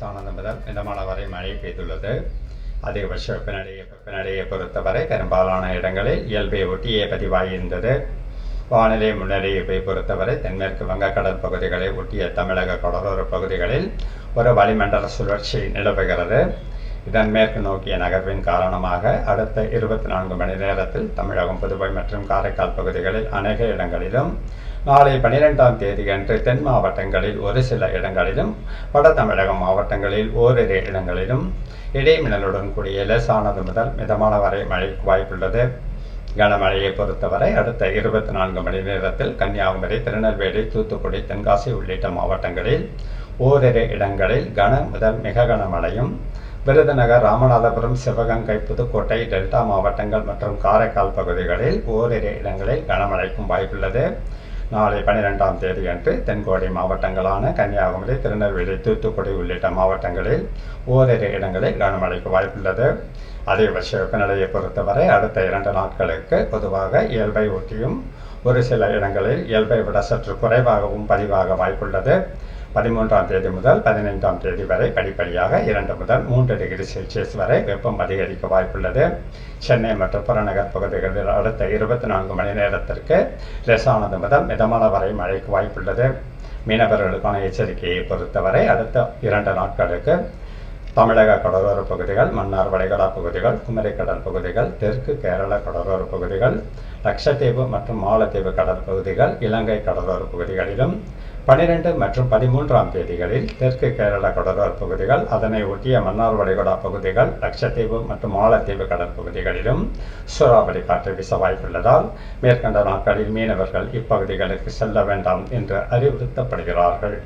லேசானது முதல் மிதமான வரை மழை பெய்துள்ளது. அதிகபட்ச வெப்பநிலையை பொறுத்தவரை பெரும்பாலான இடங்களில் இயல்பை ஒட்டியே பதிவாகியிருந்தது. வானிலை முன்னறிவிப்பை பொறுத்தவரை தென்மேற்கு வங்கக்கடல் பகுதிகளை ஒட்டிய தமிழக கடலோர பகுதிகளில் ஒரு வளிமண்டல சுழற்சி நிலவுகிறது. இதன் மேற்கு நோக்கிய நகர்வின் காரணமாக அடுத்த 24 மணி நேரத்தில் தமிழகம், புதுவை மற்றும் காரைக்கால் பகுதிகளில் அநேக இடங்களிலும், நாளை 12ஆம் தேதியன்று தென் மாவட்டங்களில் ஒரு சில இடங்களிலும், வட தமிழக மாவட்டங்களில் ஓரிரு இடங்களிலும் இடைமின்னலுடன் கூடிய லேசானது முதல் மிதமான வரை மழைக்கு வாய்ப்புள்ளது. கனமழையை பொறுத்தவரை அடுத்த 24 மணி நேரத்தில் கன்னியாகுமரி, திருநெல்வேலி, தூத்துக்குடி, தென்காசி உள்ளிட்ட மாவட்டங்களில் ஓரிரு இடங்களில் கன முதல் மிக கனமழையும், விருதுநகர், ராமநாதபுரம், சிவகங்கை, புதுக்கோட்டை, டெல்டா மாவட்டங்கள் மற்றும் காரைக்கால் பகுதிகளில் ஓரிரு இடங்களில் கனமழைக்கும் வாய்ப்புள்ளது. நாளை 12ஆம் தேதியன்று தென்கோடி மாவட்டங்களான கன்னியாகுமரி, திருநெல்வேலி, தூத்துக்குடி உள்ளிட்ட மாவட்டங்களில் ஓரிரு இடங்களில் கனமழைக்கு வாய்ப்புள்ளது. அதிகபட்ச வெப்பநிலையை பொறுத்தவரை அடுத்த 2 நாட்களுக்கு பொதுவாக இயல்பை ஒட்டியும் ஒரு சில இடங்களில் இயல்பை விட சற்று குறைவாகவும் பதிவாக வாய்ப்புள்ளது. 13ஆம் தேதி முதல் 15ஆம் தேதி வரை படிப்படியாக 2 முதல் 3 டிகிரி செல்சியஸ் வரை வெப்பம் அதிகரிக்க வாய்ப்புள்ளது. சென்னை மற்றும் புறநகர் பகுதிகளில் அடுத்த 24 மணி நேரத்திற்கு லேசானது முதல் மிதமான வரை மழைக்கு வாய்ப்புள்ளது. மீனவர்களுக்கான எச்சரிக்கையை பொறுத்தவரை அடுத்த 2 நாட்களுக்கு தமிழக கடலோர பகுதிகள், மன்னார் வளைகுடா பகுதிகள், குமரிக்கடல் பகுதிகள், தெற்கு கேரள கடலோர பகுதிகள், லட்சத்தீவு மற்றும் மாலத்தீவு கடல் பகுதிகள், இலங்கை கடலோர பகுதிகளிலும், 12 மற்றும் 13ஆம் தேதிகளில் தெற்கு கேரள கடலோர பகுதிகள், அதனை ஒட்டிய மன்னார் வளைகுடா பகுதிகள், லட்சத்தீவு மற்றும் மாலத்தீவு கடல் பகுதிகளிலும் சூறாவளி காற்று வீச வாய்ப்புள்ளதால் மேற்கண்ட நாட்களில் மீனவர்கள் இப்பகுதிகளுக்கு செல்ல வேண்டாம் என்று அறிவுறுத்தப்படுகிறார்கள்.